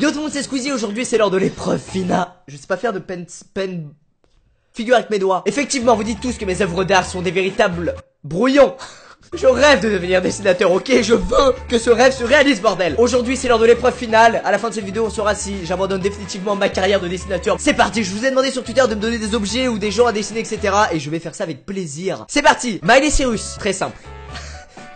Yo tout le monde, c'est Squeezie, aujourd'hui c'est l'heure de l'épreuve finale. Je sais pas faire de figure avec mes doigts. Effectivement, vous dites tous que mes œuvres d'art sont des véritables brouillons. Je rêve de devenir dessinateur, ok? Je veux que ce rêve se réalise, bordel. Aujourd'hui, c'est l'heure de l'épreuve finale. À la fin de cette vidéo, on saura si j'abandonne définitivement ma carrière de dessinateur. C'est parti, je vous ai demandé sur Twitter de me donner des objets ou des gens à dessiner, etc. Et je vais faire ça avec plaisir. C'est parti. Miley Cyrus, très simple.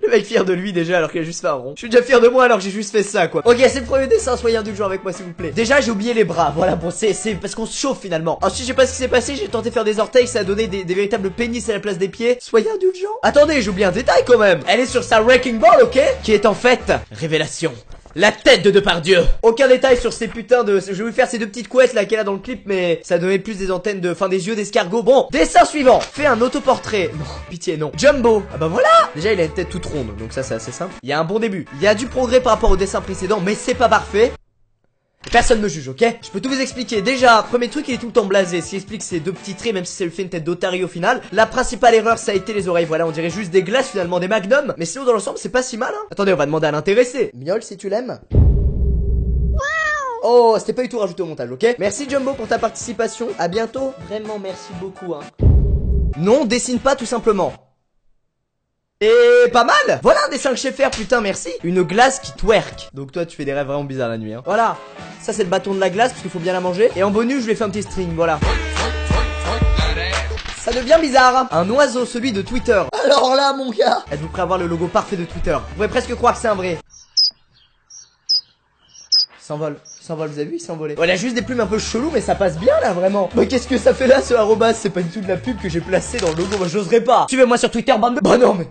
Le mec fier de lui déjà alors qu'il a juste fait un rond. Je suis déjà fier de moi alors que j'ai juste fait ça quoi. Ok, c'est le premier dessin, soyez indulgents avec moi s'il vous plaît. Déjà j'ai oublié les bras, voilà bon c'est parce qu'on se chauffe finalement. Ensuite je sais pas ce qui s'est passé, j'ai tenté de faire des orteils, ça a donné des véritables pénis à la place des pieds. Soyez indulgents. Attendez, j'ai oublié un détail quand même. Elle est sur sa wrecking ball, ok? Qui est en fait révélation. La tête de Depardieu. Aucun détail sur ces putains de... Je vais vous faire ces deux petites couettes là qu'elle a dans le clip, mais ça donnait plus des antennes de... Enfin des yeux d'escargot. Bon, dessin suivant. Fais un autoportrait. Non, pitié non. Jumbo. Ah bah voilà. Déjà il a une tête toute ronde, donc ça c'est assez simple. Il y a un bon début. Il y a du progrès par rapport au dessin précédent, mais c'est pas parfait. Personne me juge, ok? Je peux tout vous expliquer. Déjà, premier truc, il est tout le temps blasé. Ce qui explique ces deux petits traits, même si ça lui fait une tête d'Otari au final. La principale erreur, ça a été les oreilles. Voilà, on dirait juste des glaces finalement, des magnums. Mais sinon, dans l'ensemble, c'est pas si mal, hein. Attendez, on va demander à l'intéressé. Miaule, si tu l'aimes. Oh, c'était pas du tout rajouté au montage, ok? Merci Jumbo pour ta participation. À bientôt. Vraiment, merci beaucoup, hein. Non, dessine pas tout simplement. Et pas mal. Voilà un dessin que je sais faire, putain merci. Une glace qui twerk. Donc toi tu fais des rêves vraiment bizarres la nuit hein. Voilà. Ça c'est le bâton de la glace parce qu'il faut bien la manger. Et en bonus je lui ai fait un petit string, voilà. Ça devient bizarre. Un oiseau, celui de Twitter. Alors là mon gars, êtes-vous prêt à voir le logo parfait de Twitter? Vous pouvez presque croire que c'est un vrai. S'envole, vous avez vu, il s'est envolé. Voilà, juste des plumes un peu cheloues, mais ça passe bien là, vraiment. Mais qu'est-ce que ça fait là, ce arrobas? C'est pas du tout de la pub que j'ai placée dans le logo, moi j'oserais pas. Suivez-moi sur Twitter, bande de... Bah non, mais...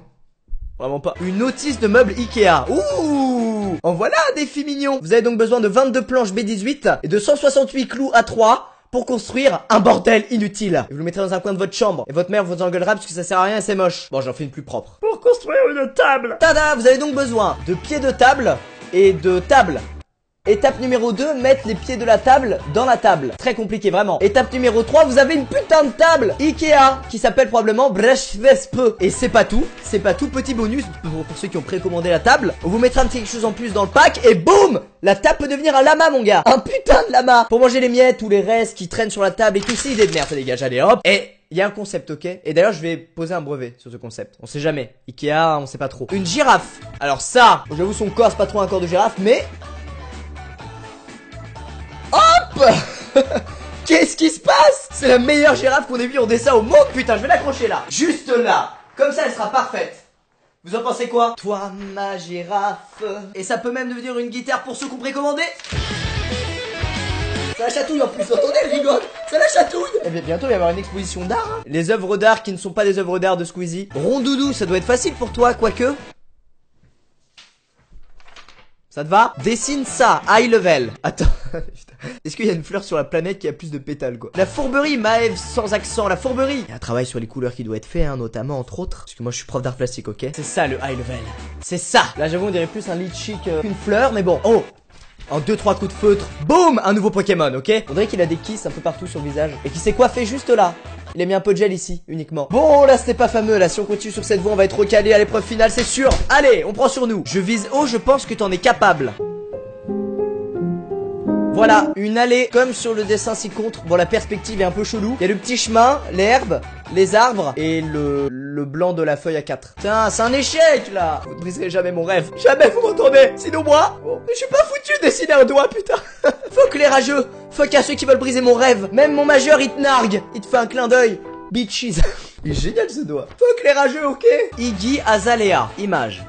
Vraiment pas. Une notice de meubles Ikea. Ouh! En voilà un défi mignon. Vous avez donc besoin de 22 planches B18 et de 168 clous A3 pour construire un bordel inutile. Et vous le mettrez dans un coin de votre chambre. Et votre mère vous engueulera parce que ça sert à rien et c'est moche. Bon, j'en fais une plus propre. Pour construire une table. Tada! Vous avez donc besoin de pieds de table et de table. Étape numéro 2, mettre les pieds de la table dans la table. Très compliqué, vraiment. Étape numéro 3, vous avez une putain de table Ikea qui s'appelle probablement Brechvespe. Et c'est pas tout, petit bonus pour ceux qui ont précommandé la table. On vous mettra un petit quelque chose en plus dans le pack et boum, la table peut devenir un lama mon gars. Un putain de lama pour manger les miettes ou les restes qui traînent sur la table et tout. C'est idée de merde, ça dégage, allez hop. Et il y a un concept, ok? Et d'ailleurs je vais poser un brevet sur ce concept. On sait jamais, Ikea on sait pas trop. Une girafe. Alors ça, j'avoue son corps c'est pas trop un corps de girafe, mais... Hop. Qu'est-ce qui se passe? C'est la meilleure girafe qu'on ait vue en dessin au monde, putain, je vais l'accrocher là. Juste là. Comme ça, elle sera parfaite. Vous en pensez quoi? Toi, ma girafe. Et ça peut même devenir une guitare pour ceux qu'on précommandé. Ça la chatouille en plus, entendez, elle rigole. Ça la chatouille. Eh bien, bientôt, il va y avoir une exposition d'art, hein. Les œuvres d'art qui ne sont pas des œuvres d'art de Squeezie. Rondoudou, ça doit être facile pour toi, quoique. Ça te va? Dessine ça, high level. Attends, est-ce qu'il y a une fleur sur la planète qui a plus de pétales quoi? La fourberie, Maëv sans accent, la fourberie. Il y a un travail sur les couleurs qui doit être fait, hein, notamment entre autres. Parce que moi je suis prof d'art plastique, ok? C'est ça le high level. C'est ça. Là j'avoue on dirait plus un litchik qu'une fleur, mais bon. Oh! En 2-3 coups de feutre, boum, un nouveau Pokémon, ok? On dirait qu'il a des kisses un peu partout sur le visage. Et qu'il s'est coiffé juste là. Il a mis un peu de gel ici, uniquement. Bon, là, c'était pas fameux, là. Si on continue sur cette voie, on va être recalé à l'épreuve finale, c'est sûr. Allez, on prend sur nous. Je vise haut, je pense que t'en es capable. Voilà, une allée comme sur le dessin ci-contre. Bon, la perspective est un peu chelou. Il y a le petit chemin, l'herbe, les arbres et le blanc de la feuille à 4. Putain, c'est un échec là. Vous ne briserez jamais mon rêve. Jamais vous m'entendez. Sinon moi, je suis pas foutu de dessiner un doigt, putain. Fuck les rageux. Fuck à ceux qui veulent briser mon rêve. Même mon majeur, il te nargue. Il te fait un clin d'œil. Bitches. Il est génial ce doigt. Fuck les rageux, ok? Iggy Azalea. Image.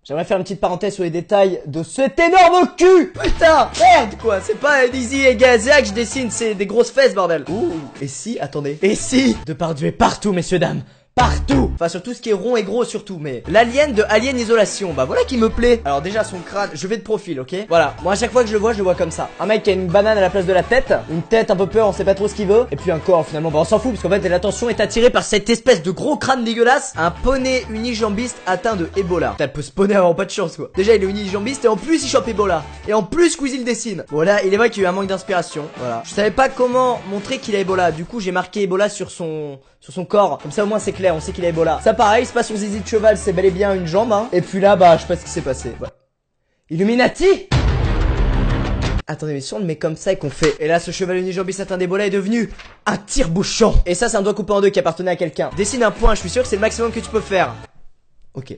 J'aimerais faire une petite parenthèse sur les détails de cet énorme cul. Putain, merde quoi. C'est pas Dizzy et Gazia que je dessine, c'est des grosses fesses bordel. Ouh. Et si, attendez. Et si Depardieu est partout messieurs dames. Partout. Enfin sur tout ce qui est rond et gros surtout. Mais l'alien de Alien Isolation, bah voilà qui me plaît. Alors déjà son crâne, je vais de profil, ok? Voilà, moi à chaque fois que je le vois comme ça. Un mec qui a une banane à la place de la tête. Une tête un peu peur, on sait pas trop ce qu'il veut. Et puis un corps finalement, bah on s'en fout. Parce qu'en fait l'attention est attirée par cette espèce de gros crâne dégueulasse. Un poney unijambiste atteint de Ebola. Elle peut spawner avant pas de chance quoi. Déjà il est unijambiste et en plus il chope Ebola. Et en plus Squeezie le dessine. Voilà, il est vrai qu'il y a eu un manque d'inspiration. Voilà. Je savais pas comment montrer qu'il a Ebola. Du coup j'ai marqué Ebola sur son corps. Comme ça au moins c'est clair, on sait qu'il a Ebola. Ça pareil, c'est pas son zizi de cheval, c'est bel et bien une jambe hein. Et puis là bah je sais pas ce qui s'est passé. Ouais. Illuminati. Attendez, mais si on le met comme ça et qu'on fait... Et là, ce cheval unijambiste atteint des bolets est devenu un tire-bouchon. Et ça, c'est un doigt coupé en deux qui appartenait à quelqu'un. Dessine un point, je suis sûr que c'est le maximum que tu peux faire. Ok.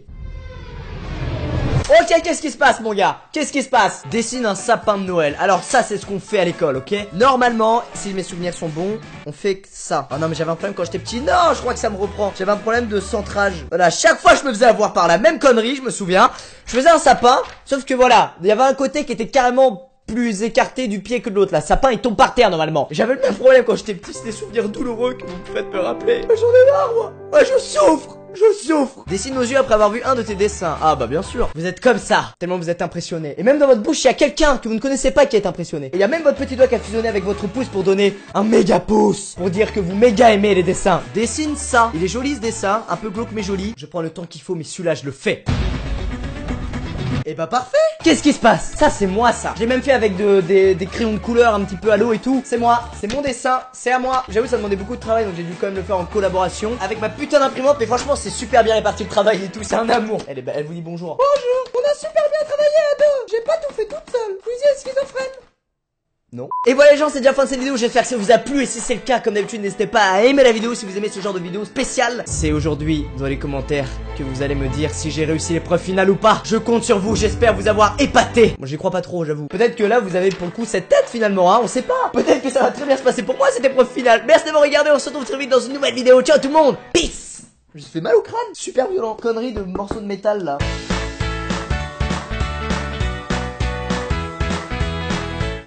Ok, qu'est-ce qui se passe, mon gars? Qu'est-ce qui se passe? Dessine un sapin de Noël. Alors ça, c'est ce qu'on fait à l'école, ok? Normalement, si mes souvenirs sont bons, on fait ça. Oh non, mais j'avais un problème quand j'étais petit. Non, je crois que ça me reprend. J'avais un problème de centrage. Voilà, chaque fois je me faisais avoir par la même connerie, je me souviens. Je faisais un sapin, sauf que voilà, il y avait un côté qui était carrément plus écarté du pied que de l'autre. Là, sapin, il tombe par terre normalement. J'avais le même problème quand j'étais petit. C'est des souvenirs douloureux que vous me faites me rappeler. J'en ai marre, moi. Je souffre. Je souffre. Dessine nos yeux après avoir vu un de tes dessins. Ah bah bien sûr. Vous êtes comme ça, tellement vous êtes impressionné. Et même dans votre bouche, il y a quelqu'un que vous ne connaissez pas qui est impressionné. Et il y a même votre petit doigt qui a fusionné avec votre pouce pour donner un méga pouce, pour dire que vous méga aimez les dessins. Dessine ça. Il est joli ce dessin, un peu glauque mais joli. Je prends le temps qu'il faut, mais celui-là je le fais. Et bah parfait. Qu'est-ce qui se passe? Ça c'est moi ça. J'ai même fait avec des crayons de couleur un petit peu à l'eau et tout. C'est moi, c'est mon dessin, c'est à moi. J'avoue ça demandait beaucoup de travail, donc j'ai dû quand même le faire en collaboration avec ma putain d'imprimante. Mais franchement c'est super bien réparti le travail et tout, c'est un amour. Elle vous dit bonjour. Bonjour, on a super bien travaillé à deux. J'ai pas tout fait toute seule. Vous êtes schizophrène? Non. Et voilà les gens, c'est déjà la fin de cette vidéo, j'espère que ça vous a plu. Et si c'est le cas, comme d'habitude, n'hésitez pas à aimer la vidéo si vous aimez ce genre de vidéo spéciale. C'est aujourd'hui dans les commentaires que vous allez me dire si j'ai réussi l'épreuve finale ou pas. Je compte sur vous, j'espère vous avoir épaté. Moi j'y crois pas trop, j'avoue. Peut-être que là vous avez pour le coup cette tête finalement, hein, on sait pas. Peut-être que ça va très bien se passer pour moi cette épreuve finale. Merci d'avoir regardé, on se retrouve très vite dans une nouvelle vidéo. Ciao tout le monde, peace. Je me suis fait mal au crâne, super violent. Connerie de morceaux de métal là.